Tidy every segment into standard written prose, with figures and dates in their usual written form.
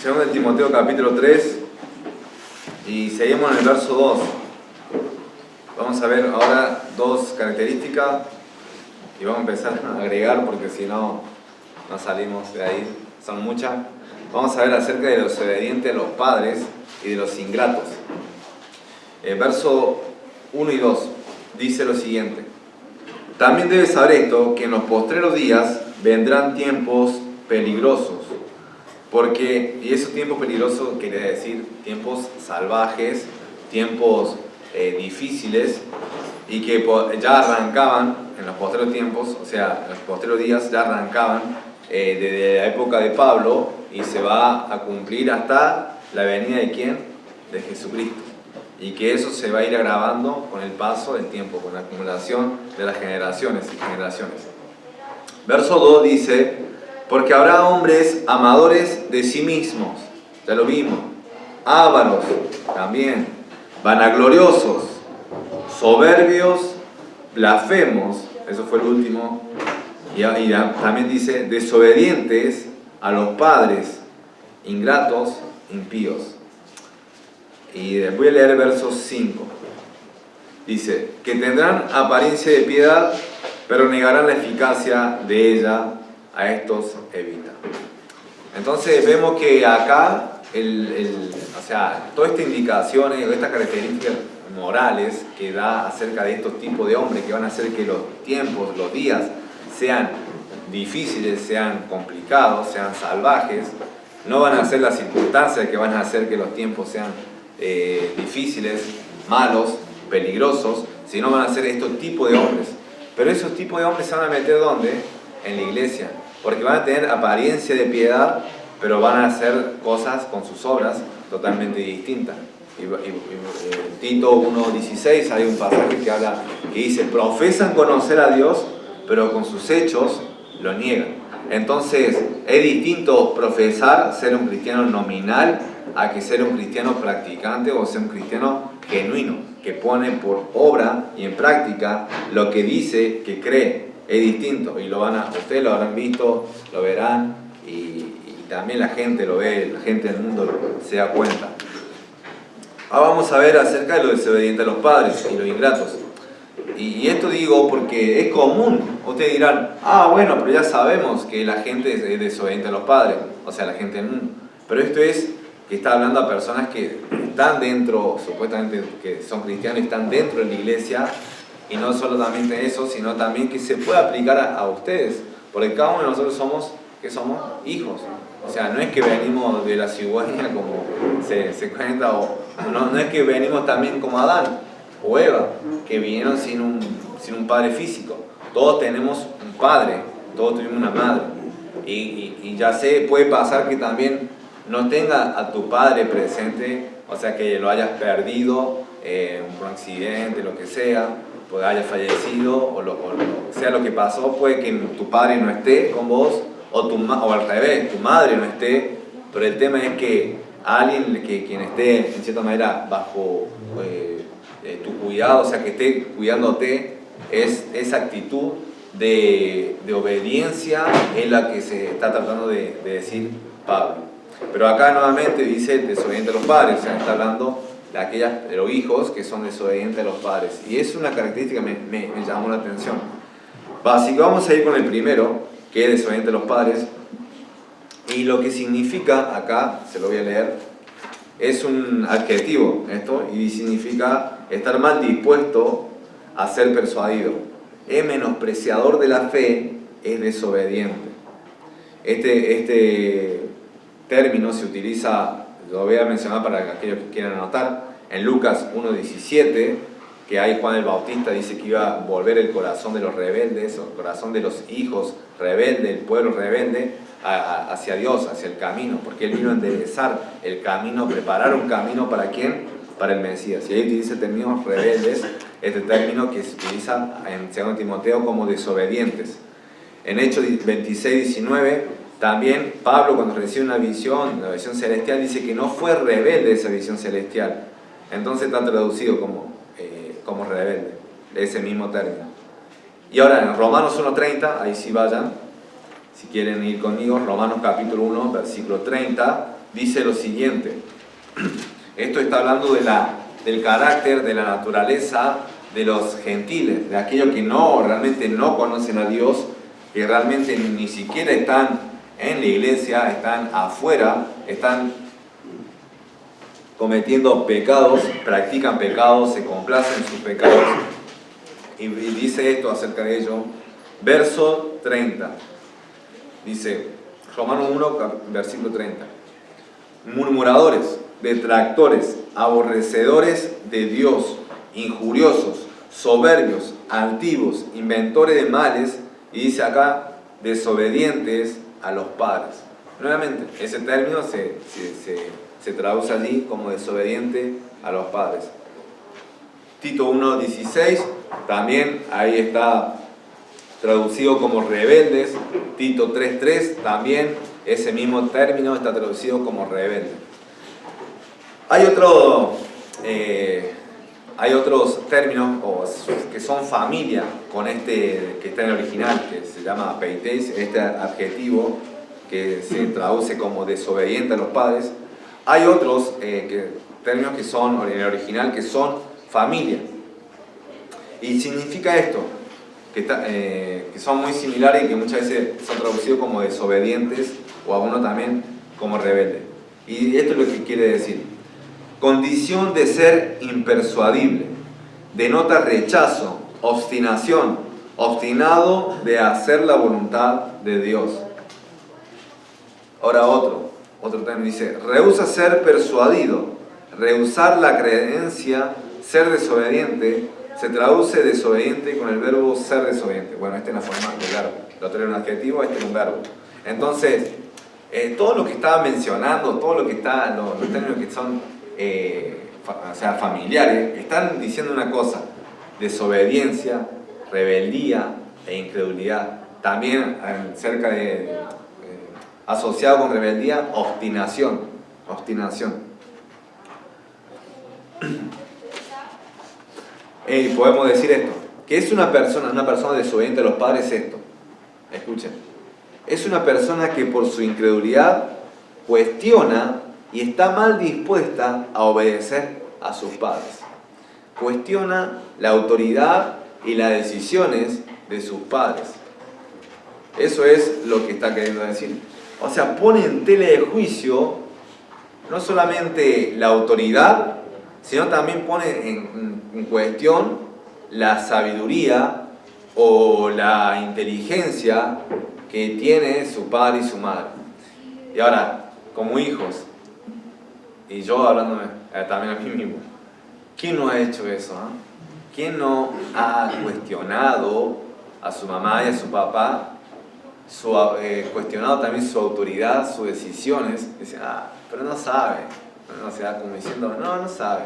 Segundo de Timoteo capítulo 3 y seguimos en el verso 2. Vamos a ver ahora dos características y vamos a empezar a agregar porque si no, no salimos de ahí, son muchas. Vamos a ver acerca de los obedientes a los padres y de los ingratos. El verso 1 y 2 dice lo siguiente: también debes saber esto, que en los postreros días vendrán tiempos peligrosos. Porque, y esos tiempos peligrosos quiere decir tiempos salvajes, tiempos difíciles, y que ya arrancaban en los postreros tiempos, o sea, en los postreros días ya arrancaban desde la época de Pablo y se va a cumplir hasta la venida de ¿quién? De Jesucristo. Y que eso se va a ir agravando con el paso del tiempo, con la acumulación de las generaciones y generaciones. Verso 2 dice: porque habrá hombres amadores de sí mismos, ya lo vimos, ávaros también, vanagloriosos, soberbios, blasfemos, eso fue el último, y también dice desobedientes a los padres, ingratos, impíos. Y voy a leer el verso 5. Dice, que tendrán apariencia de piedad, pero negarán la eficacia de ella. A estos evita. Entonces vemos que acá, todas estas indicaciones, estas características morales que da acerca de estos tipos de hombres que van a hacer que los tiempos, los días sean difíciles, sean complicados, sean salvajes, no van a ser las circunstancias que van a hacer que los tiempos sean difíciles, malos, peligrosos, sino van a ser estos tipos de hombres. Pero esos tipos de hombres se van a meter ¿dónde? En la iglesia. Porque van a tener apariencia de piedad, pero van a hacer cosas con sus obras totalmente distintas. Tito 1.16 hay un pasaje que dice, profesan conocer a Dios, pero con sus hechos lo niegan. Entonces, es distinto profesar ser un cristiano nominal a que ser un cristiano practicante o ser un cristiano genuino, que pone por obra y en práctica lo que dice que cree. Es distinto y ustedes lo habrán visto, lo verán y también la gente lo ve, la gente del mundo se da cuenta. Ahora vamos a ver acerca de los desobedientes a los padres y los ingratos. Y esto digo porque es común. Ustedes dirán, bueno, pero ya sabemos que la gente es desobediente a los padres, o sea, la gente del mundo. Pero esto es que está hablando a personas que están dentro, supuestamente que son cristianos y están dentro de la iglesia. Y no solamente eso, sino también que se puede aplicar a ustedes. Porque cada uno de nosotros somos hijos. O sea, no es que venimos de la cigüeña como se cuenta, o no es que venimos también como Adán o Eva, que vinieron sin un padre físico. Todos tenemos un padre, todos tuvimos una madre. Y ya puede pasar que también no tenga a tu padre presente, o sea, que lo hayas perdido por un accidente, lo que sea, pues haya fallecido o sea lo que pasó, puede que tu padre no esté con vos o al revés, tu madre no esté, pero el tema es que alguien quien esté en cierta manera bajo tu cuidado, o sea que esté cuidándote, es esa actitud de obediencia es la que se está tratando de decir Pablo. Pero acá nuevamente dice desobediente a los padres, o sea, está hablando de los hijos que son desobedientes a los padres. Y es una característica que me llamó la atención. Así que vamos a ir con el primero, que es desobediente a los padres. Y lo que significa acá, se lo voy a leer, es un adjetivo esto, y significa estar mal dispuesto a ser persuadido. Es menospreciador de la fe, es desobediente. Este término se utiliza, lo voy a mencionar para aquellos que quieran anotar, en Lucas 1.17, que ahí Juan el Bautista dice que iba a volver el corazón de los rebeldes, o el corazón de los hijos rebeldes, el pueblo rebelde, hacia Dios, hacia el camino, porque Él vino a enderezar el camino, preparar un camino ¿para quién? Para el Mesías. Y ahí utiliza el término rebeldes, este término que se utiliza en 2 Timoteo como desobedientes. En Hechos 26-19, también Pablo, cuando recibe una visión, la visión celestial, dice que no fue rebelde esa visión celestial. Entonces está traducido como rebelde, ese mismo término. Y ahora en Romanos 1.30, ahí sí vayan, si quieren ir conmigo, Romanos capítulo 1, versículo 30, dice lo siguiente. Esto está hablando del carácter, de la naturaleza de los gentiles, de aquellos que realmente no conocen a Dios, que realmente ni siquiera están en la iglesia, están afuera, están cometiendo pecados, practican pecados, se complacen en sus pecados. Y dice esto acerca de ello. Verso 30. Dice, Romanos 1, versículo 30. Murmuradores, detractores, aborrecedores de Dios, injuriosos, soberbios, altivos, inventores de males, y dice acá, desobedientes a los padres. Nuevamente, ese término se traduce allí como desobediente a los padres. Tito 1:16, también ahí está traducido como rebeldes. Tito 3:3, también ese mismo término está traducido como rebelde. Hay otros términos que son familia con este que está en el original, que se llama peiteis, este adjetivo que se traduce como desobediente a los padres. Hay otros términos que son en el original que son familia. Y significa esto, que son muy similares y que muchas veces son traducidos como desobedientes o algunos también como rebeldes. Y esto es lo que quiere decir. Condición de ser impersuadible, denota rechazo, obstinación, obstinado de hacer la voluntad de Dios. Ahora otro término dice, rehúsa ser persuadido, rehusar la creencia, ser desobediente, se traduce desobediente con el verbo ser desobediente. Bueno, esta es la forma del verbo, lo otro era un adjetivo, este es un verbo. Entonces, todo lo que estaba mencionando, todo lo que está, los términos que son familiares, están diciendo una cosa: desobediencia, rebeldía e incredulidad. También cerca de asociado con rebeldía, obstinación. Podemos decir esto, que es una persona desobediente a los padres, esto. Escuchen. Es una persona que por su incredulidad cuestiona y está mal dispuesta a obedecer a sus padres. Cuestiona la autoridad y las decisiones de sus padres. Eso es lo que está queriendo decir. O sea, pone en tela de juicio no solamente la autoridad, sino también pone en cuestión la sabiduría o la inteligencia que tiene su padre y su madre. Y ahora, como hijos, y yo hablándome también a mí mismo, ¿quién no ha hecho eso? ¿Quién no ha cuestionado a su mamá y a su papá? Cuestionado también su autoridad, sus decisiones. Dice, pero no sabe. O sea, como diciendo, no sabe.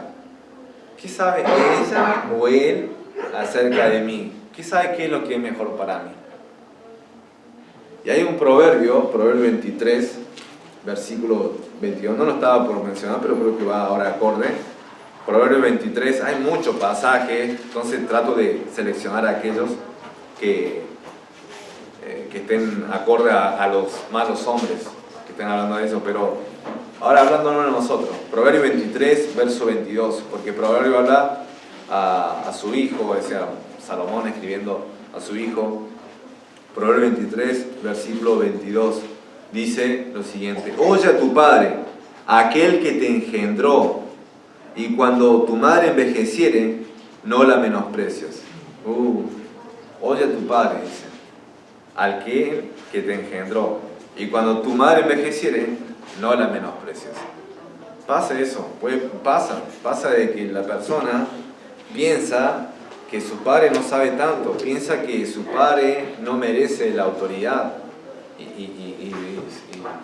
¿Qué sabe ella o él acerca de mí? ¿Qué sabe qué es lo que es mejor para mí? Y hay un proverbio 23, versículo 22. No lo estaba por mencionar, pero creo que va ahora acorde. Proverbio 23, hay muchos pasajes, entonces trato de seleccionar aquellos que estén acorde a los malos hombres que estén hablando de eso, pero ahora hablándonos de nosotros. Proverbio 23, verso 22, porque Proverbio habla a su hijo, decía Salomón escribiendo a su hijo. Proverbio 23, versículo 22, dice lo siguiente: oye a tu padre, aquel que te engendró, y cuando tu madre envejeciere, no la menosprecies. Oye a tu padre, dice, aquel que te engendró, y cuando tu madre envejeciere, no la menosprecies. Pasa eso, pasa de que la persona piensa que su padre no sabe tanto, piensa que su padre no merece la autoridad, y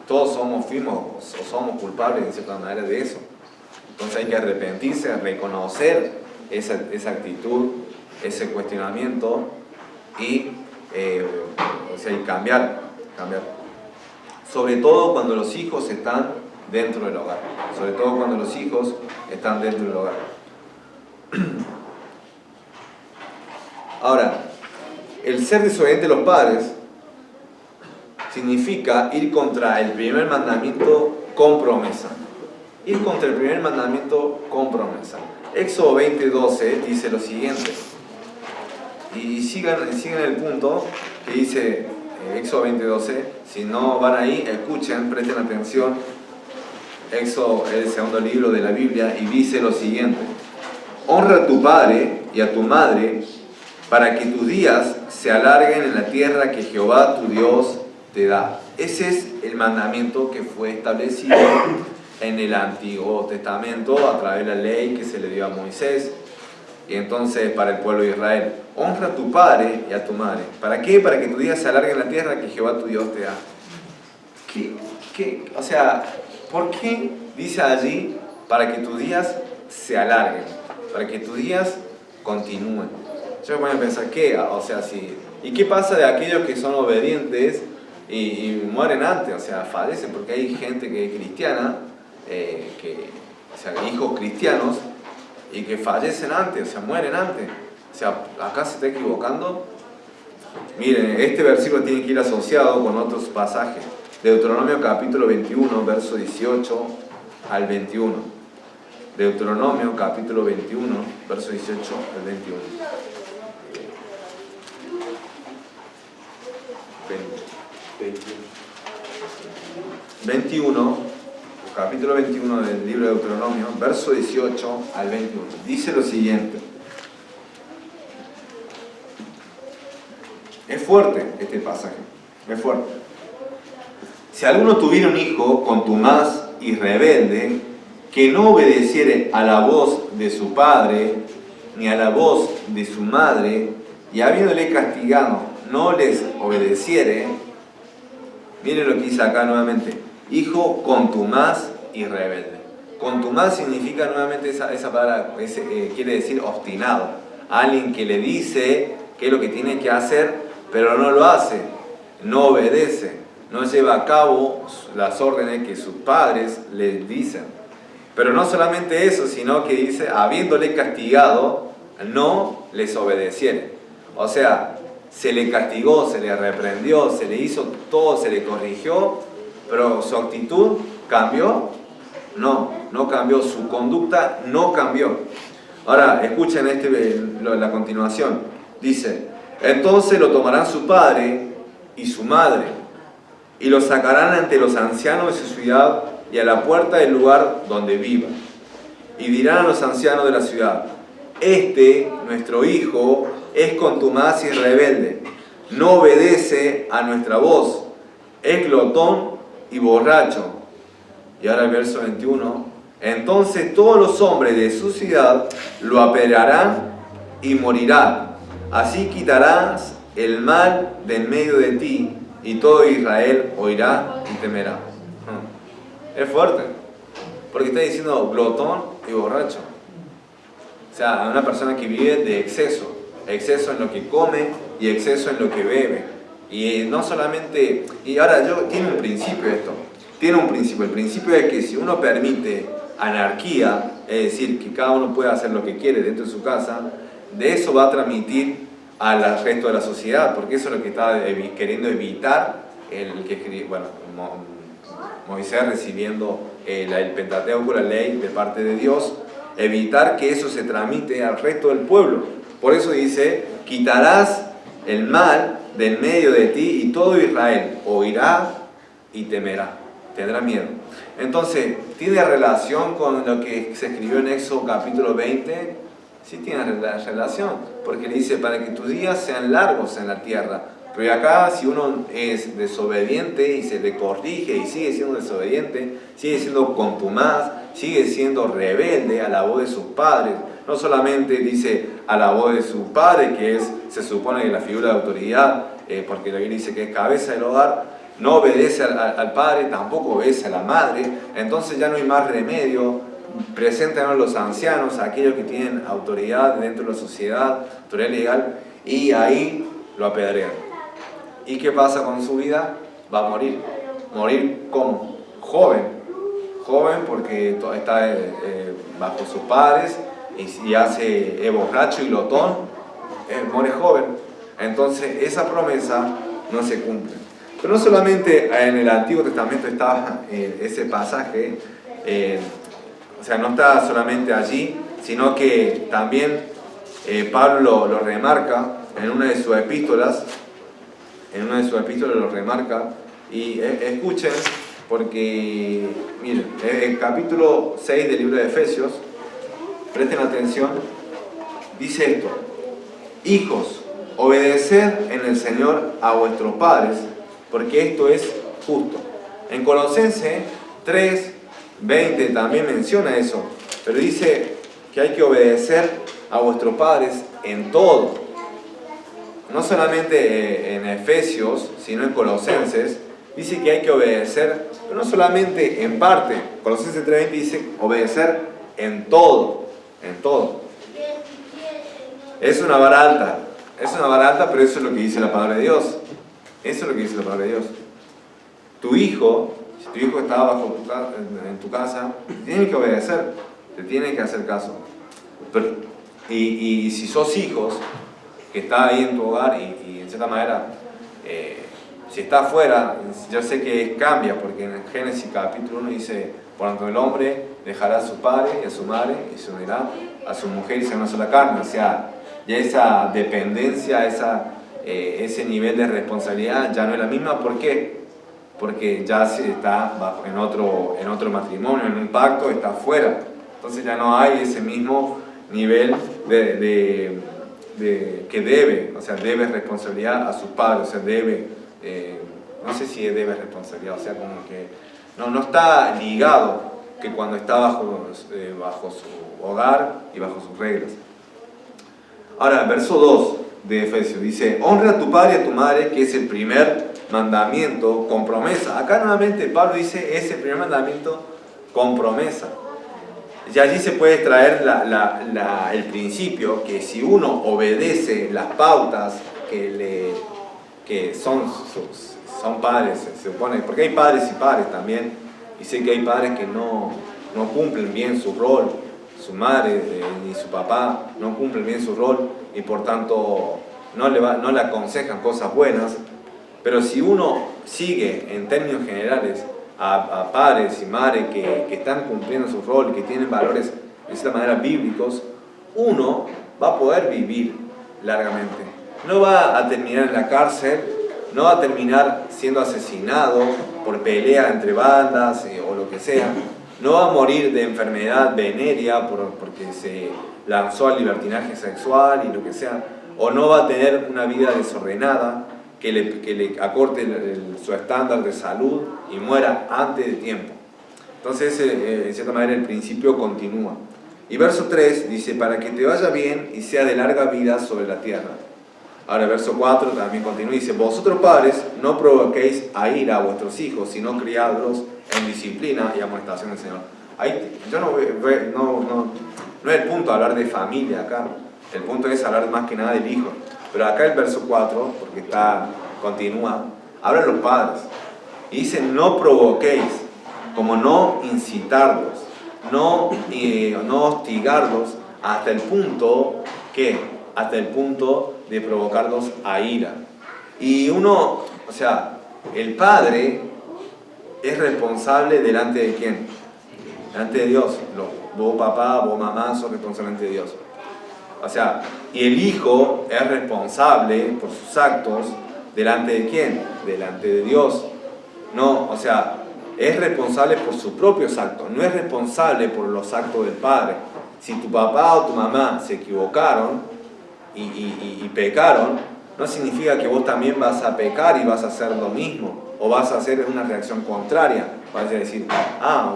todos fuimos o somos culpables en cierta manera de eso. Entonces hay que arrepentirse, reconocer esa actitud, ese cuestionamiento y cambiar. Sobre todo cuando los hijos están dentro del hogar. Ahora, el ser desobediente de los padres significa ir contra el primer mandamiento con promesa. Ir contra el primer mandamiento con promesa. Éxodo 20:12 dice lo siguiente. Y sigan el punto que dice Éxodo 20:12. Si no van ahí, escuchen, presten atención. Éxodo es el segundo libro de la Biblia y dice lo siguiente: honra a tu padre y a tu madre para que tus días se alarguen en la tierra que Jehová tu Dios te da. Ese es el mandamiento que fue establecido en el Antiguo Testamento a través de la ley que se le dio a Moisés y entonces para el pueblo de Israel. Honra a tu padre y a tu madre. ¿Para qué? Para que tus días se alarguen en la tierra que Jehová tu Dios te da. O sea, ¿por qué dice allí para que tus días se alarguen? Para que tus días continúen. Yo me voy a pensar, ¿qué? O sea, sí. ¿Y qué pasa de aquellos que son obedientes y mueren antes? O sea, fallecen, porque hay gente que es cristiana, o sea, hijos cristianos, y que fallecen antes, o sea, mueren antes. O sea, acá se está equivocando. Miren, este versículo tiene que ir asociado con otros pasajes. Deuteronomio capítulo 21, verso 18 al 21. Deuteronomio capítulo 21, verso 18 al 21. 21, capítulo 21 del libro de Deuteronomio, verso 18 al 21. Dice lo siguiente. Es fuerte este pasaje, es fuerte. Si alguno tuviera un hijo contumaz y rebelde, que no obedeciere a la voz de su padre, ni a la voz de su madre, y habiéndole castigado, no les obedeciere, miren lo que dice acá nuevamente, hijo contumaz y rebelde. Contumaz significa nuevamente esa palabra, quiere decir obstinado. Alguien que le dice qué es lo que tiene que hacer, pero no lo hace, no obedece, no lleva a cabo las órdenes que sus padres les dicen. Pero no solamente eso, sino que dice, habiéndole castigado, no les obedeciere. O sea, se le castigó, se le reprendió, se le hizo todo, se le corrigió, pero su actitud cambió. No cambió, su conducta no cambió. Ahora, escuchen la continuación. Dice, entonces lo tomarán su padre y su madre, y lo sacarán ante los ancianos de su ciudad y a la puerta del lugar donde viva. Y dirán a los ancianos de la ciudad, nuestro hijo, es contumaz y rebelde, no obedece a nuestra voz, es glotón y borracho. Y ahora el verso 21, entonces todos los hombres de su ciudad lo apedrearán y morirán. Así quitarás el mal de en medio de ti, y todo Israel oirá y temerá. Es fuerte, porque está diciendo glotón y borracho. O sea, una persona que vive de exceso en lo que come y exceso en lo que bebe. Y no solamente, y ahora tiene un principio esto. Tiene un principio. El principio es que si uno permite anarquía, es decir, que cada uno pueda hacer lo que quiere dentro de su casa, de eso va a transmitir al resto de la sociedad, porque eso es lo que está queriendo evitar Moisés recibiendo el Pentateuco, la ley de parte de Dios, evitar que eso se transmite al resto del pueblo. Por eso dice, quitarás el mal de en medio de ti y todo Israel oirá y temerá. Tendrá miedo. Entonces, ¿tiene relación con lo que se escribió en Éxodo capítulo 20? Sí tiene relación, porque le dice, para que tus días sean largos en la tierra. Pero acá, si uno es desobediente y se le corrige y sigue siendo desobediente, sigue siendo contumaz, sigue siendo rebelde a la voz de sus padres, no solamente dice a la voz de su padre, que se supone que la figura de autoridad, porque la Biblia dice que es cabeza del hogar, no obedece al padre, tampoco obedece a la madre, entonces ya no hay más remedio. Presentan a los ancianos, a aquellos que tienen autoridad dentro de la sociedad, autoridad legal, y ahí lo apedrean. ¿Y qué pasa con su vida? Va a morir. ¿Morir cómo? Joven porque está bajo sus padres y es borracho y glotón, muere joven. Entonces esa promesa no se cumple. Pero no solamente en el Antiguo Testamento estaba ese pasaje, o sea, no está solamente allí, sino que también Pablo lo remarca en una de sus epístolas, lo remarca, y escuchen, porque, miren, el capítulo 6 del libro de Efesios, presten atención, dice esto: hijos, obedeced en el Señor a vuestros padres, porque esto es justo. En Colosenses 3:20 también menciona eso, pero dice que hay que obedecer a vuestros padres en todo. No solamente en Efesios, sino en Colosenses, dice que hay que obedecer, pero no solamente en parte. Colosenses 3:20 dice obedecer en todo, en todo. Es una vara alta, pero eso es lo que dice la palabra de Dios. Eso es lo que dice la palabra de Dios. Tu hijo, si tu hijo está en tu casa, te tiene que obedecer, te tiene que hacer caso. Y si sos hijos, que está ahí en tu hogar y en cierta manera, si está afuera, yo sé que cambia, porque en Génesis capítulo 1 dice: por tanto el hombre dejará a su padre y a su madre y se unirá a su mujer y será una sola carne. O sea, ya esa dependencia, ese nivel de responsabilidad ya no es la misma. ¿Por qué? Porque ya se está en otro matrimonio, en un pacto, está afuera. Entonces ya no hay ese mismo nivel que debe responsabilidad a sus padres, o sea, no sé si debe responsabilidad, o sea, como que no está ligado que cuando está bajo su hogar y bajo sus reglas. Ahora, verso 2 de Efesios dice: honra a tu padre y a tu madre, que es el primer mandamiento con promesa. Acá nuevamente Pablo dice: es el primer mandamiento con promesa. Y allí se puede extraer el principio que si uno obedece las pautas que son padres, se supone, porque hay padres y padres también, y sé que hay padres que no cumplen bien su rol, su madre ni su papá no cumplen bien su rol, y por tanto no le aconsejan cosas buenas. Pero si uno sigue en términos generales a padres y madres que están cumpliendo su rol, que tienen valores de cierta manera bíblicos, uno va a poder vivir largamente. No va a terminar en la cárcel, no va a terminar siendo asesinado por pelea entre bandas o lo que sea, no va a morir de enfermedad venérea porque se lanzó al libertinaje sexual y lo que sea, o no va a tener una vida desordenada que le acorte su estándar de salud y muera antes de tiempo. Entonces, en cierta manera, el principio continúa. Y verso 3 dice: para que te vaya bien y sea de larga vida sobre la tierra. Ahora, verso 4 también continúa y dice: vosotros padres, no provoquéis a ira a vuestros hijos, sino criadlos en disciplina y amonestación del Señor. Ahí, yo no es el punto hablar de familia acá, el punto es hablar más que nada del hijo. Pero acá el verso 4, porque continúa, habla de los padres. Y dice: no provoquéis, como no incitarlos, no hostigarlos hasta el punto de provocarlos a ira. Y uno, o sea, el padre es responsable delante de ¿quién? Delante de Dios. Vos papá, vos mamá, sos responsable delante de Dios. O sea, y el hijo es responsable por sus actos delante de ¿quién? Delante de Dios. No, o sea, es responsable por sus propios actos, no es responsable por los actos del padre. Si tu papá o tu mamá se equivocaron y pecaron, no significa que vos también vas a pecar y vas a hacer lo mismo, o vas a hacer una reacción contraria. Vas a decir: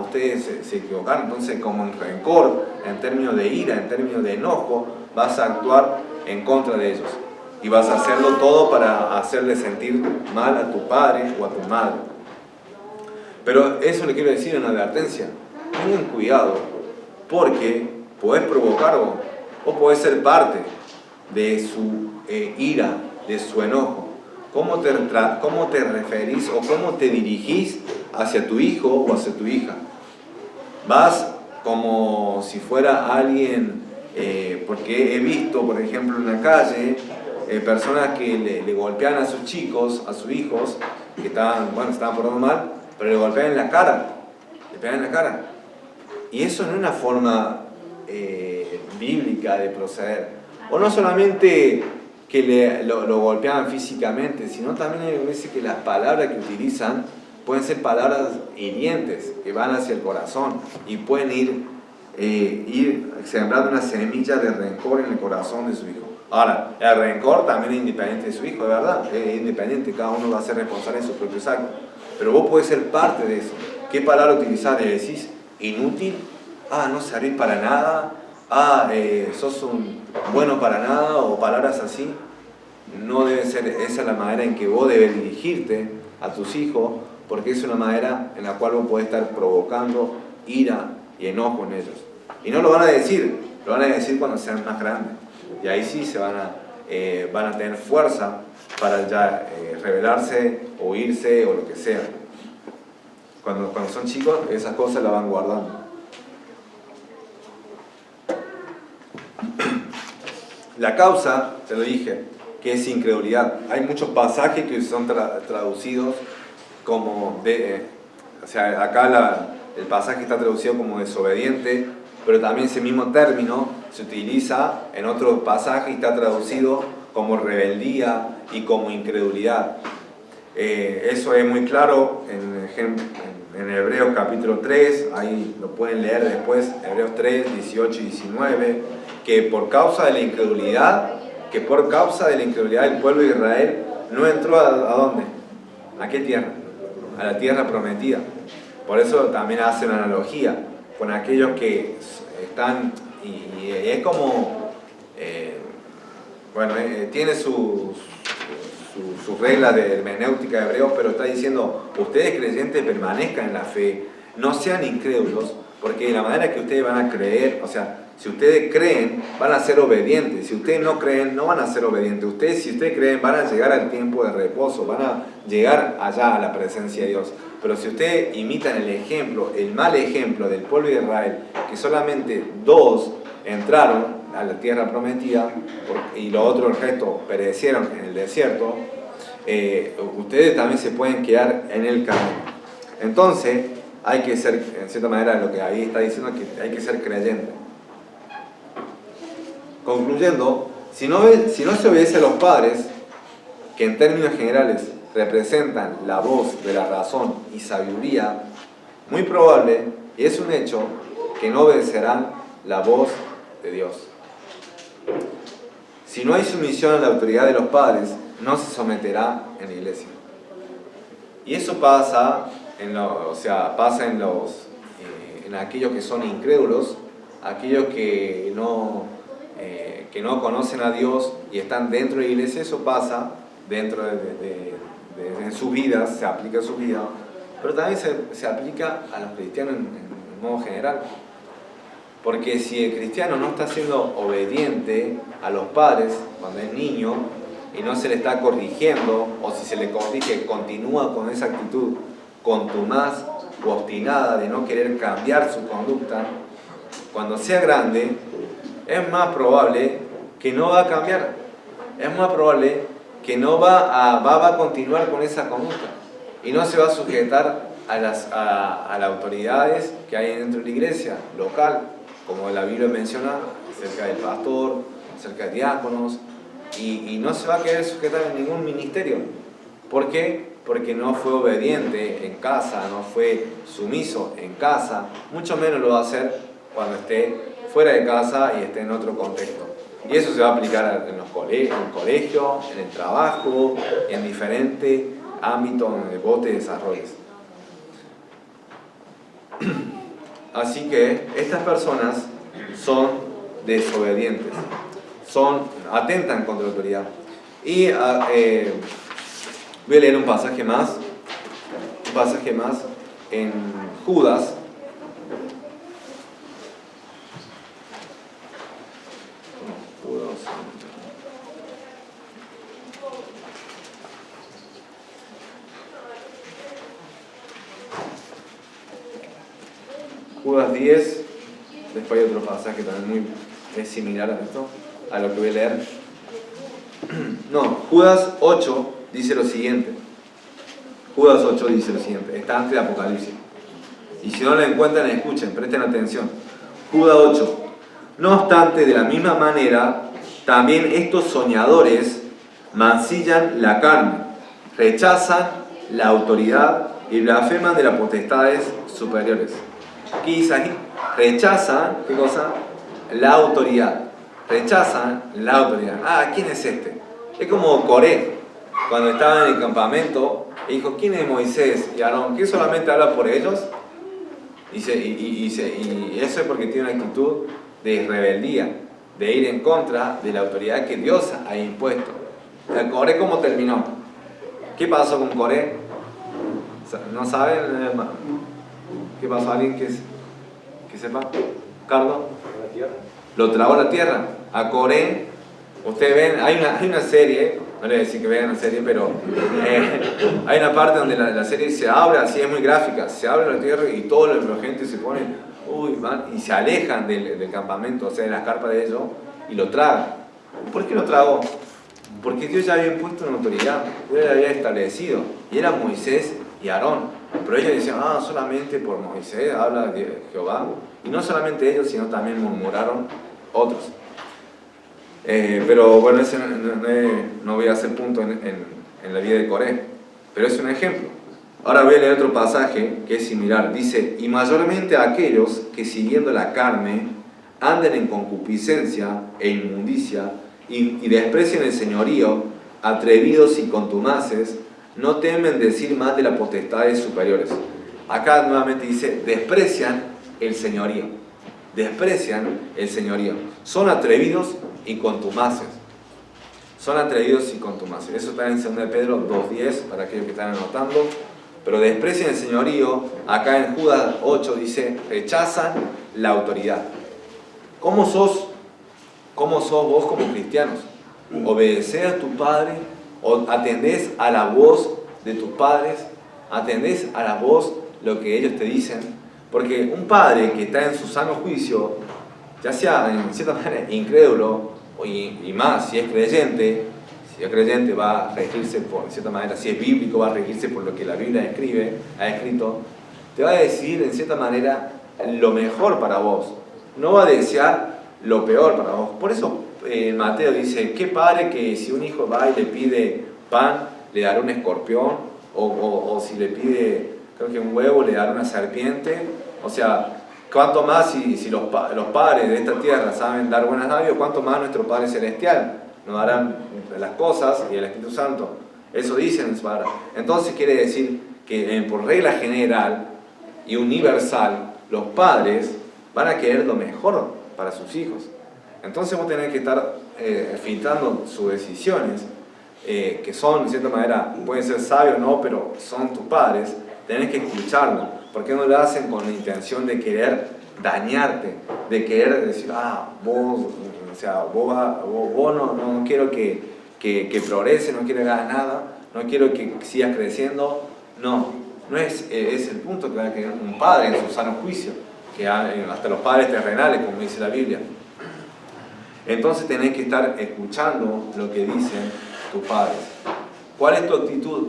ustedes se equivocaron, entonces como en rencor, en términos de ira, en términos de enojo, vas a actuar en contra de ellos. Y vas a hacerlo todo para hacerle sentir mal a tu padre o a tu madre. Pero eso le quiero decir, una advertencia: tengan cuidado, porque podés provocar o podés ser parte de su ira, de su enojo. ¿Cómo te referís o cómo te dirigís hacia tu hijo o hacia tu hija? Vas como si fuera alguien, porque he visto, por ejemplo, en la calle, personas que le golpean a sus chicos, a sus hijos, que estaban portando mal, pero le golpean en la cara, le pegan en la cara. Y eso no es una forma bíblica de proceder. O no solamente que lo golpeaban físicamente, sino también hay veces que las palabras que utilizan pueden ser palabras hirientes, que van hacia el corazón y pueden ir sembrando una semilla de rencor en el corazón de su hijo. Ahora, el rencor también es independiente de su hijo, de verdad, es independiente, cada uno va a ser responsable de sus propios actos. Pero vos podés ser parte de eso. ¿Qué palabra utilizás? ¿Le decís inútil? No servís para nada. Sos un bueno para nada, o palabras así. No debe ser esa la manera en que vos debes dirigirte a tus hijos, porque es una manera en la cual vos podés estar provocando ira y enojo en ellos. Y no lo van a decir, lo van a decir cuando sean más grandes. Y ahí sí se van a tener fuerza para ya rebelarse o irse o lo que sea. Cuando son chicos, esas cosas las van guardando. La causa, te lo dije, que es incredulidad. Hay muchos pasajes que son traducidos como acá el pasaje está traducido como desobediente, pero también ese mismo término se utiliza en otro pasaje y está traducido como rebeldía y como incredulidad. Eso es muy claro en Hebreos capítulo 3, ahí lo pueden leer después, Hebreos 3, 18 y 19, que por causa de la incredulidad el pueblo de Israel no entró ¿a dónde? ¿A qué tierra? A la tierra prometida. Por eso también hace una analogía con aquellos que están, y es como, tiene sus reglas de hermenéutica de Hebreos, pero está diciendo, ustedes creyentes permanezcan en la fe, no sean incrédulos, porque de la manera que ustedes van a creer, o sea, si ustedes creen, van a ser obedientes. Si ustedes no creen, no van a ser obedientes. Si ustedes creen, van a llegar al tiempo de reposo, van a llegar allá a la presencia de Dios. Pero si ustedes imitan el mal ejemplo del pueblo de Israel, que solamente 2 entraron a la tierra prometida y los otros, el resto, perecieron en el desierto, ustedes también se pueden quedar en el camino. Entonces, hay que ser, en cierta manera, lo que ahí está diciendo, que hay que ser creyente. Concluyendo, si no se obedece a los padres, que en términos generales representan la voz de la razón y sabiduría, muy probable, y es un hecho, que no obedecerán la voz de Dios. Si no hay sumisión a la autoridad de los padres, no se someterá en la iglesia. Y eso pasa en aquellos que son incrédulos, aquellos que no conocen a Dios y están dentro de la iglesia. Eso pasa dentro en sus vidas, se aplica a su vida, pero también se aplica a los cristianos en modo general. Porque si el cristiano no está siendo obediente a los padres cuando es niño y no se le está corrigiendo, o si se le corrige, continúa con esa actitud contumaz o obstinada de no querer cambiar su conducta, cuando sea grande, es más probable que no va a cambiar. Es más probable que no va a continuar con esa conducta y no se va a sujetar a las autoridades que hay dentro de la iglesia local, como la Biblia menciona, acerca del pastor, acerca de diáconos, y no se va a querer sujetar a ningún ministerio. ¿Por qué? Porque no fue obediente en casa, no fue sumiso en casa, mucho menos lo va a hacer cuando esté fuera de casa y esté en otro contexto. Y eso se va a aplicar en los colegios, en el colegio, en el trabajo, en diferentes ámbitos donde vos te desarrolles. Así que estas personas son desobedientes, atentan contra la autoridad. Y voy a leer un pasaje más en Judas. Judas 10, después hay otro pasaje también es similar a esto, a lo que voy a leer. No, Judas 8 dice lo siguiente. Judas 8 dice lo siguiente, está antes de Apocalipsis. Y si no lo encuentran, escuchen, presten atención. Judas 8. No obstante, de la misma manera, también estos soñadores mancillan la carne, rechazan la autoridad y blasfeman de las potestades superiores. ¿Qué dice ahí? Rechazan, ¿qué cosa? La autoridad. Rechazan la autoridad. Ah, ¿quién es este? Es como Coré, cuando estaba en el campamento, y dijo, ¿quién es Moisés y Aarón? ¿Qué solamente habla por ellos? Y eso es porque tiene una actitud de rebeldía, de ir en contra de la autoridad que Dios ha impuesto. ¿El Coré cómo terminó? ¿Qué pasó con Coré? ¿No saben? ¿Qué pasó? ¿Alguien que sepa? ¿Carlos? Lo tragó la tierra. A Coré, ustedes ven, hay una serie, no les voy a decir que vean la serie, pero hay una parte donde la serie se abre, así es muy gráfica, se abre la tierra y toda la gente se pone, van y se alejan del campamento, o sea, de las carpas de ellos, y lo tragan. ¿Por qué lo tragó? Porque Dios ya había impuesto una autoridad, Dios ya había establecido, y era Moisés y Aarón. Pero ellos decían, solamente por Moisés habla de Jehová. Y no solamente ellos, sino también murmuraron otros. Pero bueno, ese no voy a hacer punto en la vida de Coré, pero es un ejemplo. Ahora voy a leer otro pasaje que es similar. Dice, y mayormente a aquellos que siguiendo la carne anden en concupiscencia e inmundicia y desprecian el señorío, atrevidos y contumaces, no temen decir más de las potestades superiores. Acá nuevamente dice, desprecian el señorío. Desprecian el señorío. Son atrevidos y contumaces. Son atrevidos y contumaces. Eso está en 2 de Pedro 2.10, para aquellos que están anotando. Pero desprecian el señorío. Acá en Judas 8 dice, rechazan la autoridad. ¿Cómo sos vos como cristianos? ¿Obedecés a tu padre? ¿O atendés a la voz de tus padres? ¿Atendés a la voz lo que ellos te dicen? Porque un padre que está en su sano juicio, ya sea en cierta manera incrédulo, y más si es creyente va a regirse por, en cierta manera, si es bíblico va a regirse por lo que la Biblia ha escrito, te va a decir en cierta manera lo mejor para vos, no va a desear lo peor para vos. Por eso Mateo dice, ¿qué padre que si un hijo va y le pide pan, le dará un escorpión? O si le pide, creo que un huevo, le dará una serpiente. O sea, cuánto más si los padres de esta tierra saben dar buenas dádivas, cuánto más nuestro Padre Celestial nos darán las cosas y el Espíritu Santo. Eso dicen sus palabras. Entonces quiere decir que por regla general y universal, los padres van a querer lo mejor para sus hijos. Entonces vos tenés que estar filtrando sus decisiones, que son, de cierta manera, pueden ser sabios o no, pero son tus padres. Tenés que escucharlo. ¿Por qué no lo hacen con la intención de querer dañarte? De querer decir, vos no quiero que progrese, no quiero que hagas nada, no quiero que sigas creciendo. No es el punto que va a querer un padre en su sano juicio, que hasta los padres terrenales, como dice la Biblia. Entonces tenés que estar escuchando lo que dicen tus padres. ¿Cuál es tu actitud?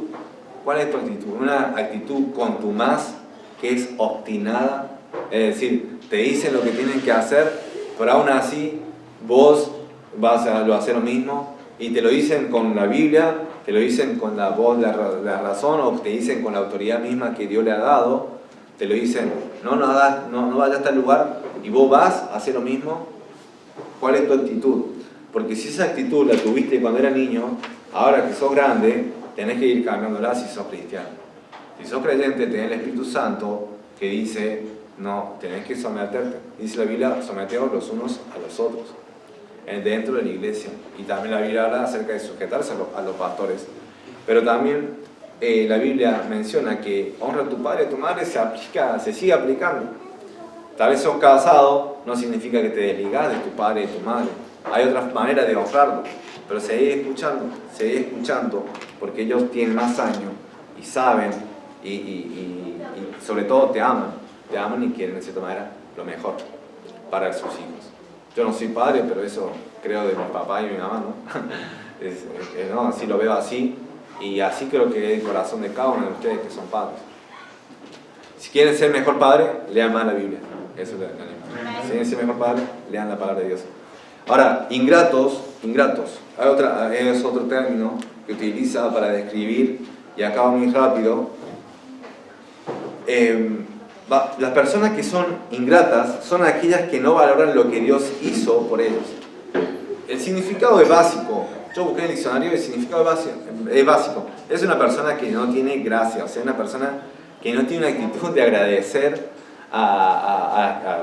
¿Cuál es tu actitud? Una actitud contumaz, que es obstinada, es decir, te dicen lo que tienen que hacer, pero aún así vos vas a hacer lo mismo, y te lo dicen con la Biblia, te lo dicen con la voz, la razón, o te dicen con la autoridad misma que Dios le ha dado, te lo dicen, no vayas a tal lugar, y vos vas a hacer lo mismo. ¿Cuál es tu actitud? Porque si esa actitud la tuviste cuando era niño, ahora que sos grande, tenés que ir cambiándola si sos cristiano. Si sos creyente, tenés el Espíritu Santo que dice, no, tenés que someterte. Dice la Biblia, someteos los unos a los otros, dentro de la iglesia. Y también la Biblia habla acerca de sujetarse a los pastores. Pero también la Biblia menciona que honra a tu padre y a tu madre se sigue aplicando. Tal vez sos casado, no significa que te desligás de tu padre y de tu madre. Hay otras maneras de honrarlo, pero seguí escuchando, porque ellos tienen más años y saben, y sobre todo te aman y quieren de cierta manera lo mejor para sus hijos. Yo no soy padre, pero eso creo de mi papá y mi mamá, ¿no? Así lo veo así, Y así creo que es el corazón de cada uno de ustedes que son padres. Si quieren ser mejor padre, lean más la Biblia. Eso es lo que animo. Si quieren ser mejor padre, lean la palabra de Dios. Ahora, ingratos, es otro término que utiliza para describir, y acá va muy rápido. Las personas que son ingratas son aquellas que no valoran lo que Dios hizo por ellos. El significado es básico. Yo busqué en el diccionario, el significado es básico. Es una persona que no tiene gracia, o sea, una persona que no tiene una actitud de agradecer a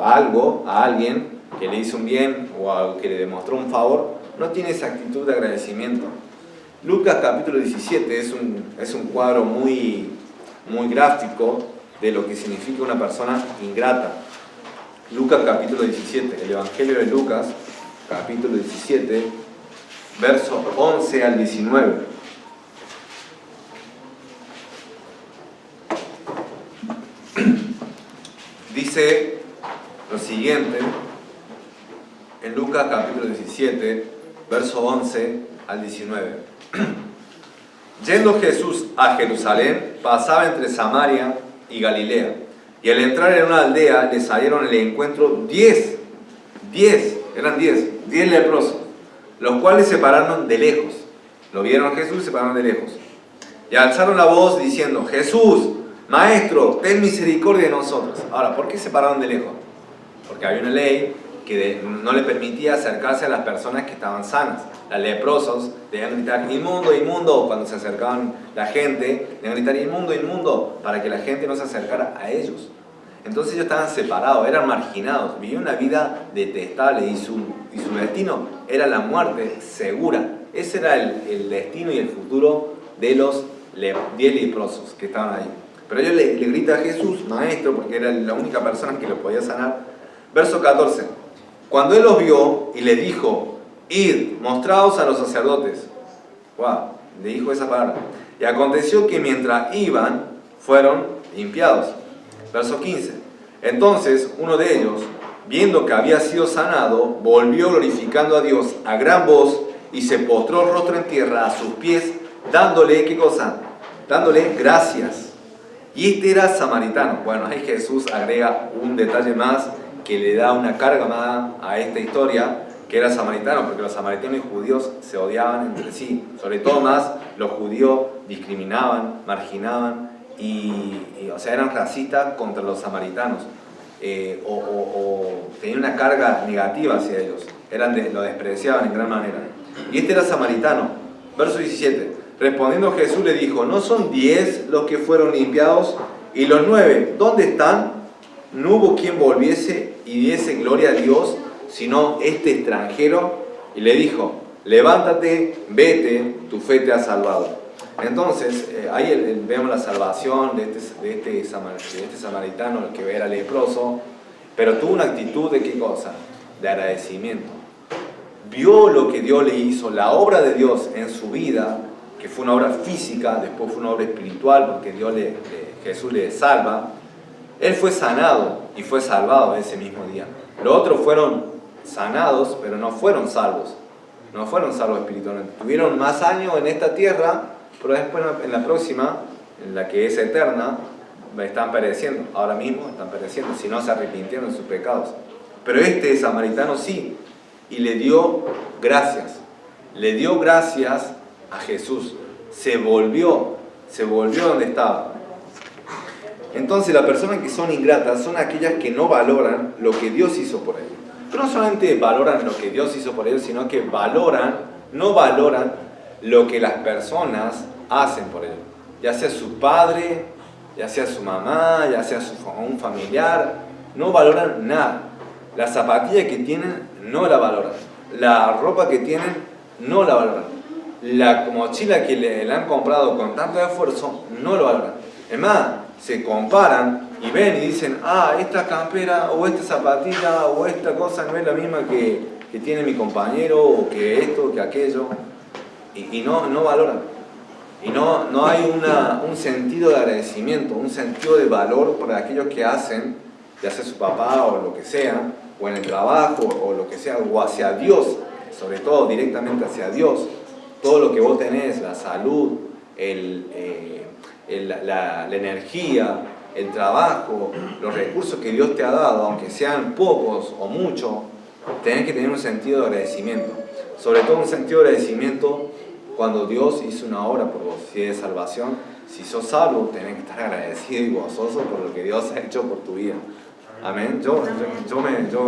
algo, a alguien que le hizo un bien o que le demostró un favor. No tiene esa actitud de agradecimiento. Lucas capítulo 17 es un cuadro muy gráfico de lo que significa una persona ingrata. Lucas capítulo 17, el Evangelio de Lucas capítulo 17, versos 11 al 19. Dice lo siguiente, en Lucas capítulo 17, verso 11 al 19. Yendo Jesús a Jerusalén, pasaba entre Samaria y Galilea. Y al entrar en una aldea, le salieron al encuentro 10 leprosos, los cuales se pararon de lejos. Lo vieron a Jesús y se pararon de lejos. Y alzaron la voz diciendo: Jesús, Maestro, ten misericordia de nosotros. Ahora, ¿por qué se pararon de lejos? Porque había una ley que no le permitía acercarse a las personas que estaban sanas. Los leprosos debían gritar: inmundo, inmundo, cuando se acercaban la gente, debían gritar: inmundo, inmundo, para que la gente no se acercara a ellos. Entonces ellos estaban separados, eran marginados, vivían una vida detestable y su destino era la muerte segura. Ese era el destino y el futuro de los 10 leprosos que estaban ahí. Pero ellos le gritan a Jesús: Maestro, porque era la única persona que lo podía sanar. Verso 14. Cuando él los vio y les dijo: id, mostraos a los sacerdotes. Wow, le dijo esa palabra. Y aconteció que mientras iban, fueron limpiados. Verso 15. Entonces uno de ellos, viendo que había sido sanado, volvió glorificando a Dios a gran voz y se postró rostro en tierra a sus pies, dándole, ¿qué cosa? Dándole gracias. Y este era samaritano. Bueno, ahí Jesús agrega un detalle más que le da una carga más a esta historia, que era samaritano, porque los samaritanos y judíos se odiaban entre sí. Sobre todo más los judíos discriminaban, marginaban o sea, eran racistas contra los samaritanos, o tenían una carga negativa hacia ellos, lo despreciaban en gran manera. Y este era samaritano. Verso 17. Respondiendo Jesús le dijo: ¿no son 10 los que fueron limpiados? ¿Y los 9 dónde están? No hubo quien volviese y diese gloria a Dios, sino este extranjero. Y le dijo: levántate, vete, tu fe te ha salvado. Entonces, ahí vemos la salvación de este samaritano, el que era leproso, pero tuvo una actitud de ¿qué cosa? De agradecimiento. Vio lo que Dios le hizo, la obra de Dios en su vida, que fue una obra física, después fue una obra espiritual, porque Jesús le salva. Él fue sanado y fue salvado ese mismo día. Los otros fueron sanados, pero no fueron salvos. No fueron salvos espiritualmente. Tuvieron más años en esta tierra, pero después en la próxima, en la que es eterna, están pereciendo. Ahora mismo están pereciendo, si no se arrepintieron de sus pecados. Pero este samaritano sí, y le dio gracias. Le dio gracias a Jesús. Se volvió donde estaba. Entonces, las personas que son ingratas son aquellas que no valoran lo que Dios hizo por ellos. Pero no solamente valoran lo que Dios hizo por ellos, sino que no valoran lo que las personas hacen por ellos. Ya sea su padre, ya sea su mamá, ya sea un familiar, no valoran nada. La zapatilla que tienen no la valoran. La ropa que tienen no la valoran. La mochila que le han comprado con tanto esfuerzo no lo valoran. Es más, se comparan y ven y dicen: esta campera o esta zapatilla o esta cosa no es la misma que tiene mi compañero, o que esto, que aquello, y no valoran. Y no hay un sentido de agradecimiento, un sentido de valor para aquellos que hacen, ya sea su papá o lo que sea, o en el trabajo o lo que sea, o hacia Dios, sobre todo directamente hacia Dios. todo lo que vos tenés, la salud, la energía, el trabajo, los recursos que Dios te ha dado, aunque sean pocos o muchos, tenés que tener un sentido de agradecimiento. Sobre todo un sentido de agradecimiento cuando Dios hizo una obra por vos. Si es salvación, si sos salvo, tenés que estar agradecido y gozoso por lo que Dios ha hecho por tu vida. Amén. Yo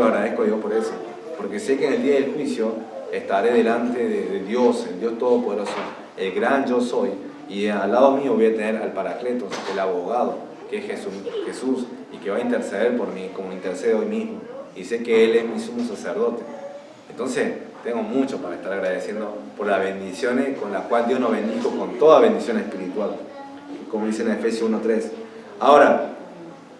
agradezco a Dios por eso, porque sé que en el día del juicio estaré delante de Dios, el Dios Todopoderoso, el gran yo soy, y al lado mío voy a tener al Paracletos, el abogado, que es Jesús, y que va a interceder por mí como intercede hoy mismo, y sé que Él es mi sumo sacerdote. Entonces tengo mucho para estar agradeciendo por las bendiciones con las cuales Dios nos bendijo con toda bendición espiritual, como dice en Efesios 1:3. Ahora,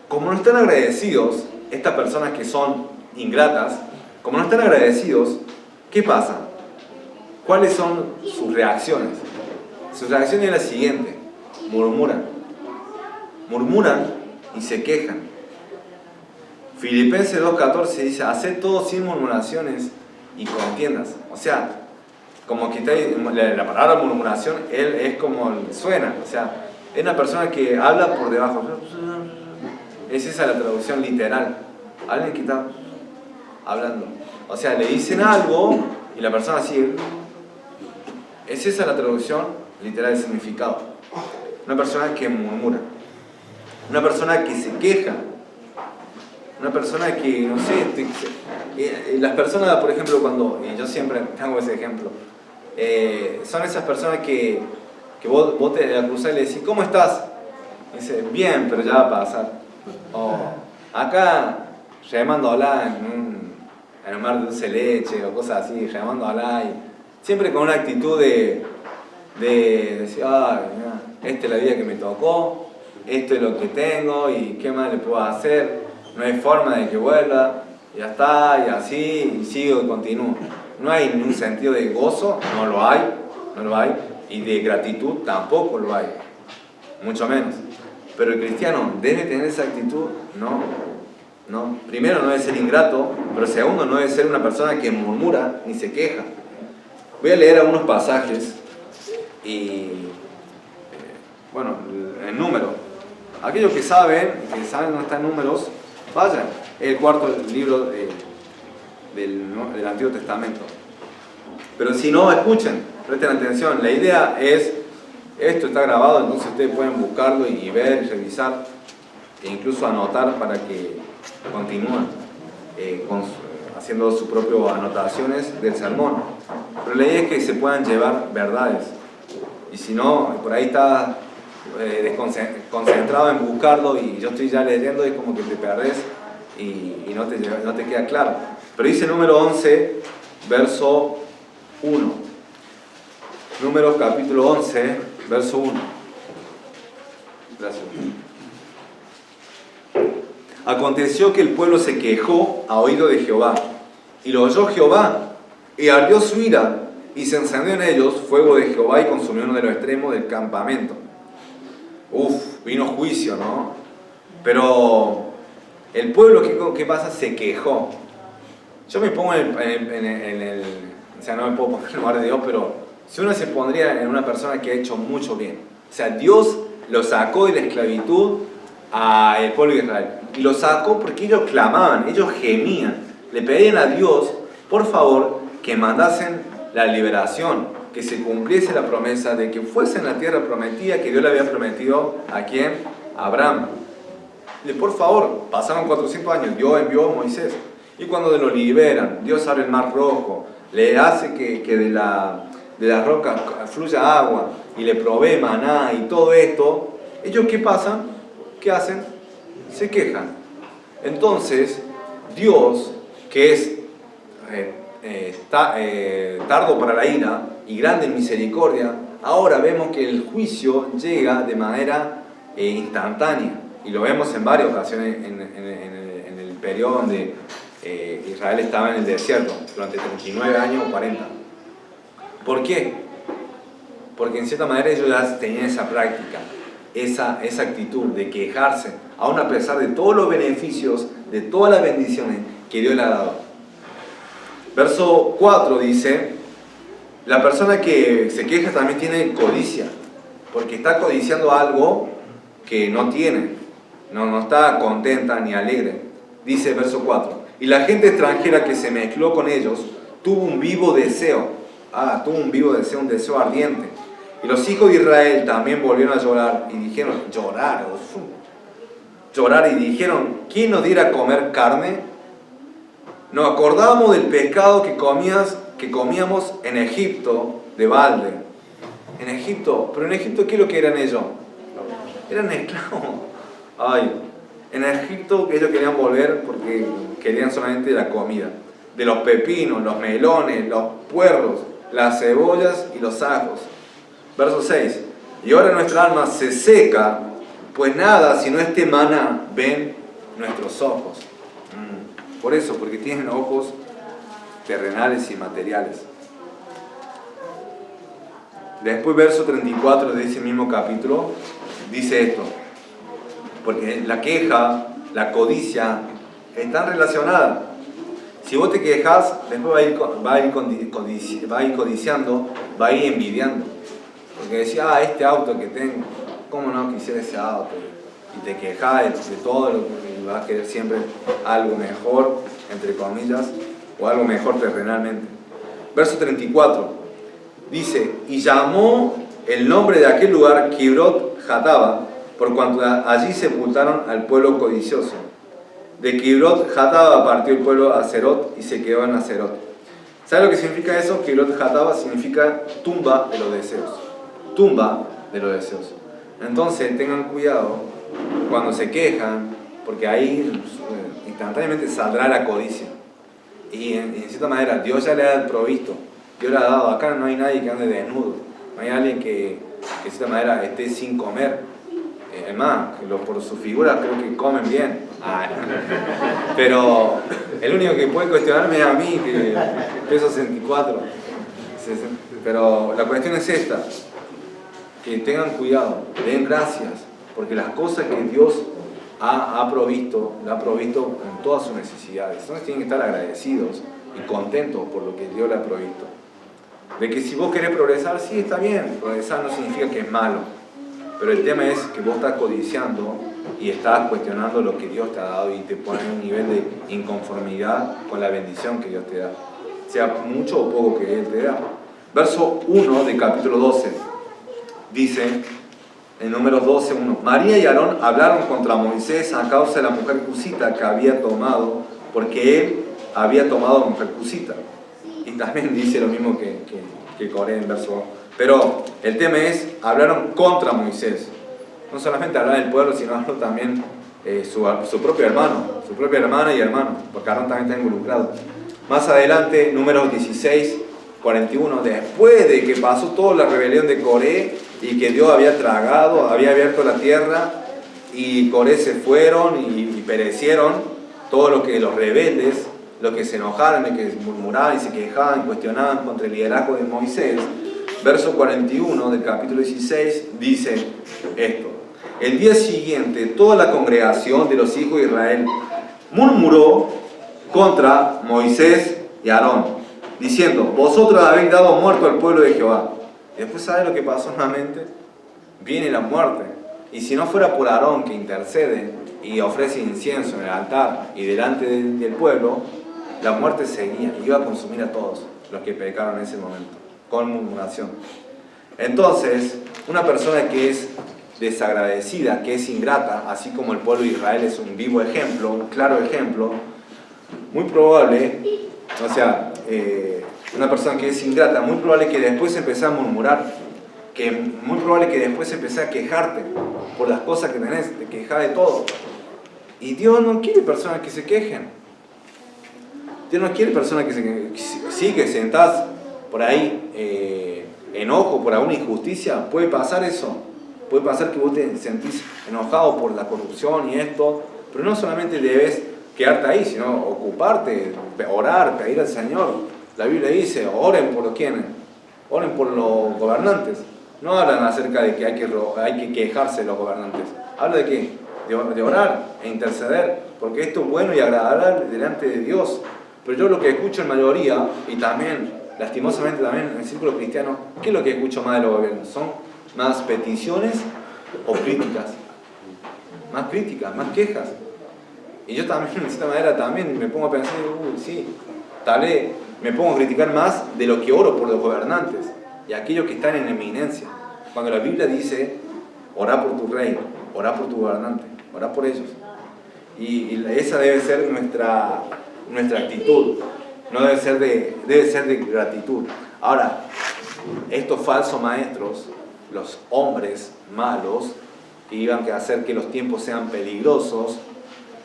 como no están agradecidos, estas personas que son ingratas, como no están agradecidos, ¿qué pasa? ¿Cuáles son sus reacciones? Su reacción es la siguiente: murmuran. Murmuran y se quejan. Filipenses 2:14 dice: haced todo sin murmuraciones y contiendas. O sea, como que la palabra murmuración, él es como suena. O sea, es una persona que habla por debajo. Es esa la traducción literal. Alguien que está hablando. O sea, le dicen algo y la persona sigue. Es esa la traducción literal del significado. Una persona que murmura. Una persona que se queja. Una persona que, no sé, las personas, por ejemplo, y yo siempre tengo ese ejemplo, son esas personas que vos te acusás y le decís: ¿cómo estás? Y dice: bien, pero ya va a pasar. O acá remándola en un mar de dulce leche o cosas así, remándola, y siempre con una actitud de decir: ay, esta es la vida que me tocó, esto es lo que tengo y qué más le puedo hacer, no hay forma de que vuelva, ya está, y así, y sigo y continúo. No hay ningún sentido de gozo, no lo hay, y de gratitud tampoco lo hay, mucho menos. Pero el cristiano debe tener esa actitud, no. Primero, no debe ser ingrato, pero segundo, no debe ser una persona que murmura ni se queja. Voy a leer algunos pasajes y, bueno, en número. Aquellos que saben dónde están números, vayan. Es el cuarto libro del Antiguo Testamento. Pero si no, escuchen, presten atención. La idea es, esto está grabado, entonces ustedes pueden buscarlo y ver, y revisar, e incluso anotar para que continúen haciendo sus propias anotaciones del sermón. Pero la idea es que se puedan llevar verdades. Y si no, por ahí está concentrado en buscarlo y yo estoy ya leyendo, es como que te perdés y no te queda claro. Pero dice número 11, verso 1. Números capítulo 11, verso 1. Gracias. Aconteció que el pueblo se quejó a oído de Jehová, y lo oyó Jehová, y ardió su ira, y se encendió en ellos fuego de Jehová y consumió uno de los extremos del campamento. Vino juicio, ¿no? Pero el pueblo, ¿qué pasa? Se quejó. Yo me pongo o sea, no me puedo poner en el lugar de Dios, pero si uno se pondría en una persona que ha hecho mucho bien. O sea, Dios lo sacó de la esclavitud al pueblo de Israel. Y lo sacó porque ellos clamaban, ellos gemían. Le pedían a Dios, por favor, que mandasen la liberación, que se cumpliese la promesa de que fuesen a la tierra prometida que Dios le había prometido ¿a quién? A Abraham. Y por favor, pasaron 400 años, Dios envió a Moisés. Y cuando lo liberan, Dios abre el mar rojo, le hace que de la roca fluya agua y le provee maná y todo esto. ¿Ellos qué pasa? ¿Qué hacen? Se quejan. Entonces, Dios, que es tardo para la ira y grande en misericordia, ahora vemos que el juicio llega de manera instantánea. Y lo vemos en varias ocasiones en el periodo donde Israel estaba en el desierto, durante 39 años o 40. ¿Por qué? Porque en cierta manera ellos ya tenían esa práctica, esa actitud de quejarse, aun a pesar de todos los beneficios, de todas las bendiciones que Dios le ha dado. Verso 4 dice: La persona que se queja también tiene codicia, porque está codiciando algo que no tiene, no está contenta ni alegre. Dice verso 4, y la gente extranjera que se mezcló con ellos tuvo un vivo deseo, un deseo ardiente. Y los hijos de Israel también volvieron a llorar y dijeron, llorar y dijeron, ¿quién nos diera a comer carne? Nos acordamos del pescado que comíamos en Egipto de balde. En Egipto, pero en Egipto, ¿qué es lo que eran ellos? Eran esclavos. En Egipto ellos querían volver porque querían solamente la comida. De los pepinos, los melones, los puerros, las cebollas y los ajos. Verso 6. Y ahora nuestra alma se seca, pues nada sino este maná ven nuestros ojos. Por eso, porque tienen ojos terrenales y materiales. Después, verso 34 de ese mismo capítulo, dice esto. Porque la queja, la codicia, están relacionadas. Si vos te quejas, después va a ir codiciando, va a ir envidiando. Porque decía, este auto que tengo, ¿cómo no quisiera ese auto? Y te quejas de todo, y vas a querer siempre algo mejor, entre comillas, o algo mejor terrenalmente. Verso 34, dice, y llamó el nombre de aquel lugar Kibrot Jataba, por cuanto allí sepultaron al pueblo codicioso. De Kibrot Jataba partió el pueblo a Serot y se quedó en Aserot. ¿Sabe lo que significa eso? Kibrot Jataba significa tumba de los deseos. Tumba de los deseos. Entonces tengan cuidado cuando se quejan, porque ahí instantáneamente saldrá la codicia. Y en cierta manera Dios ya le ha provisto, Dios le ha dado. Acá no hay nadie que ande desnudo, no hay alguien que de cierta manera esté sin comer. Es más, por su figura creo que comen bien. Pero el único que puede cuestionarme es a mí, que peso 64. Pero la cuestión es esta, que tengan cuidado, den gracias, porque las cosas que Dios ha provisto, la ha provisto en todas sus necesidades. Entonces tienen que estar agradecidos y contentos por lo que Dios le ha provisto. De que si vos querés progresar, sí, está bien, progresar no significa que es malo, pero el tema es que vos estás codiciando y estás cuestionando lo que Dios te ha dado y te pone en un nivel de inconformidad con la bendición que Dios te da, sea mucho o poco que Él te da. Verso 1 del capítulo 12 dice, en Números 12:1, María y Aarón hablaron contra Moisés a causa de la mujer cusita que había tomado, porque él había tomado a mujer cusita. Y también dice lo mismo que Coré en verso 2. Pero el tema es, hablaron contra Moisés. No solamente hablar del pueblo, sino hablar también su propio hermano, su propia hermana y hermano, porque Aarón también está involucrado. Más adelante, Números 16:41, después de que pasó toda la rebelión de Coré y que Dios había tragado, había abierto la tierra y Coré se fueron y perecieron, todos los rebeldes, los que se enojaron, los que murmuraban y se quejaban, cuestionaban contra el liderazgo de Moisés, verso 41 del capítulo 16 dice esto: el día siguiente toda la congregación de los hijos de Israel murmuró contra Moisés y Aarón, diciendo, vosotros habéis dado muerto al pueblo de Jehová. Y después, ¿sabe lo que pasó nuevamente? Viene la muerte. Y si no fuera por Aarón, que intercede y ofrece incienso en el altar y delante del pueblo, la muerte seguía, iba a consumir a todos los que pecaron en ese momento, con murmuración. Entonces, una persona que es desagradecida, que es ingrata, así como el pueblo de Israel es un vivo ejemplo, un claro ejemplo, muy probable, una persona que es ingrata, muy probable que después empiece a murmurar, que muy probable que después empiece a quejarte por las cosas que tenés, te quejas de todo. Y Dios no quiere personas que se quejen. Dios no quiere personas que se quejen. Sí, que sentás por ahí enojo por alguna injusticia, puede pasar eso. Puede pasar que vos te sentís enojado por la corrupción y esto, pero no solamente debes quedarte ahí, sino ocuparte, orar, pedir al Señor. La Biblia dice, oren por los quienes, oren por los gobernantes. No hablan acerca de que hay que quejarse de los gobernantes. Habla de qué? De orar e interceder, porque esto es bueno y agradable delante de Dios. Pero yo lo que escucho en mayoría, y también lastimosamente también en el círculo cristiano, ¿qué es lo que escucho más de los gobiernos? ¿Son más peticiones o críticas? Más críticas, más quejas. Y yo también, de cierta manera, también me pongo a pensar, sí, tal vez me pongo a criticar más de lo que oro por los gobernantes y aquellos que están en eminencia. Cuando la Biblia dice, orá por tu rey, orá por tu gobernante, orá por ellos. Y esa debe ser nuestra actitud, no debe ser de gratitud. Ahora, estos falsos maestros, los hombres malos, que iban a hacer que los tiempos sean peligrosos,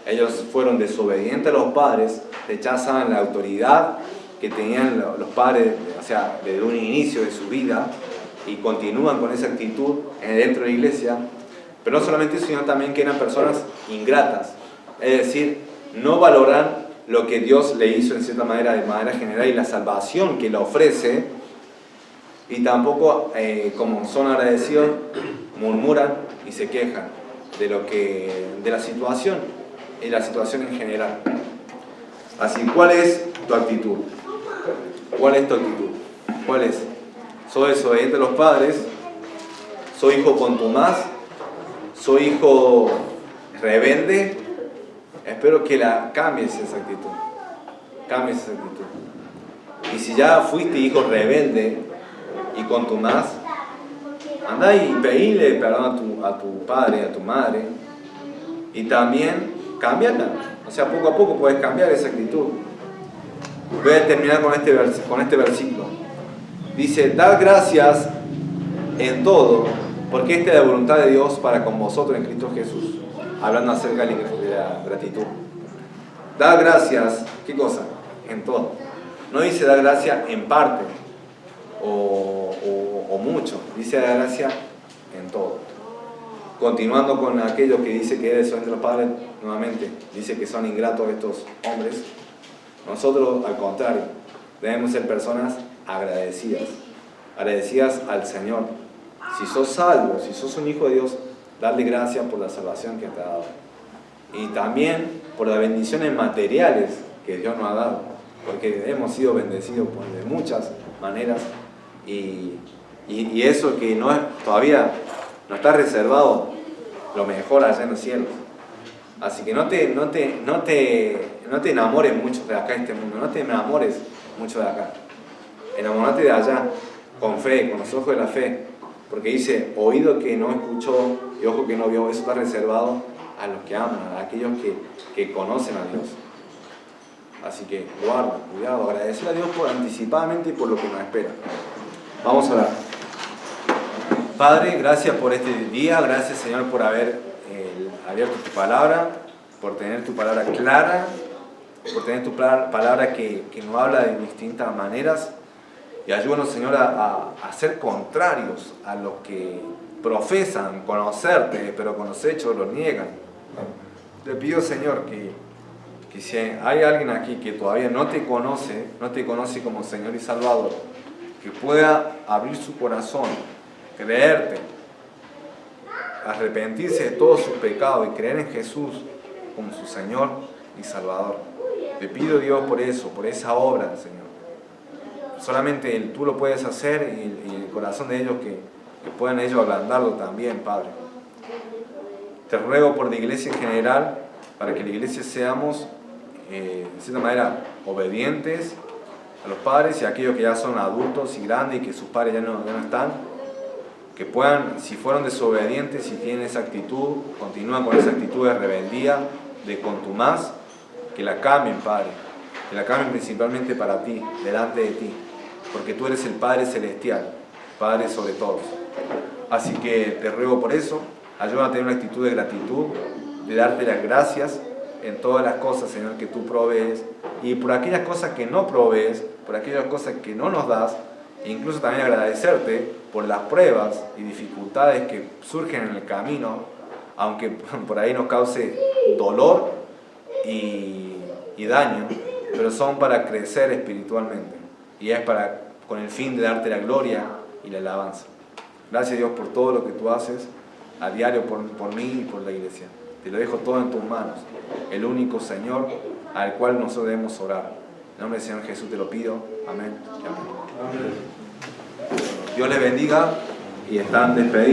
ellos fueron desobedientes a los padres, rechazaban la autoridad que tenían los padres, o sea, desde un inicio de su vida, y continúan con esa actitud dentro de la iglesia. Pero no solamente eso, sino también que eran personas ingratas, es decir, no valoran lo que Dios le hizo en cierta manera, de manera general, y la salvación que le ofrece, y tampoco, como son agradecidos, murmuran y se quejan de la situación y la situación en general. Así, ¿cuál es tu actitud? ¿Cuál es tu actitud? ¿Cuál es? ¿Soy desobediente a los padres? ¿Soy hijo contumaz? ¿Soy hijo rebelde? Espero que cambies esa actitud. Cambies esa actitud. Y si ya fuiste hijo rebelde y contumaz, anda y pedile perdón a tu padre, a tu madre, y también cámbiala. O sea, poco a poco puedes cambiar esa actitud. Voy a terminar con este versículo. Dice, dad gracias en todo, porque esta es la voluntad de Dios para con vosotros en Cristo Jesús. Hablando acerca de la gratitud. Dad gracias, ¿qué cosa? En todo. No dice dad gracias en parte o mucho. Dice dad gracias en todo. Continuando con aquello que dice que son entre los padres, nuevamente, dice que son ingratos estos hombres. Nosotros, al contrario, debemos ser personas agradecidas. Agradecidas al Señor. Si sos salvo, si sos un hijo de Dios, darle gracias por la salvación que te ha dado. Y también por las bendiciones materiales que Dios nos ha dado. Porque hemos sido bendecidos de muchas maneras. Y eso que todavía no está reservado lo mejor allá en los cielos. Así que no te enamores mucho de acá este mundo, no te enamores mucho de acá. Enamorate de allá, con fe, con los ojos de la fe. Porque dice, oído que no escuchó y ojo que no vio, eso está reservado a los que aman, a aquellos que conocen a Dios. Así que guarda, cuidado, agradecer a Dios anticipadamente y por lo que nos espera. Vamos a orar. Padre, gracias por este día, gracias Señor por haber abierto tu palabra, por tener tu palabra clara, por tener tu palabra que nos habla de distintas maneras, y ayúdanos Señor a ser contrarios a los que profesan conocerte, pero con los hechos los niegan. Te pido Señor que si hay alguien aquí que todavía no te conoce como Señor y Salvador, que pueda abrir su corazón, creerte, arrepentirse de todos sus pecados y creer en Jesús como su Señor y Salvador. Te pido Dios por eso, por esa obra, Señor. Solamente tú lo puedes hacer y el corazón de ellos que puedan ellos ablandarlo también, Padre. Te ruego por la iglesia en general, para que la iglesia seamos, de cierta manera, obedientes a los padres y a aquellos que ya son adultos y grandes y que sus padres ya no están, que puedan, si fueron desobedientes, si tienen esa actitud, continúan con esa actitud de rebeldía, de contumaz, que la cambien, Padre, que la cambien principalmente para ti, delante de ti, porque tú eres el Padre Celestial, Padre sobre todos. Así que te ruego por eso, ayúdame a tener una actitud de gratitud, de darte las gracias en todas las cosas, Señor, que tú provees, y por aquellas cosas que no provees, por aquellas cosas que no nos das, e incluso también agradecerte por las pruebas y dificultades que surgen en el camino, aunque por ahí nos cause dolor y daño, pero son para crecer espiritualmente, y es con el fin de darte la gloria y la alabanza. Gracias Dios por todo lo que tú haces a diario por mí y por la iglesia. Te lo dejo todo en tus manos, el único Señor al cual nosotros debemos orar. En nombre del Señor Jesús te lo pido. Amén y amén. Dios les bendiga y están despedidos.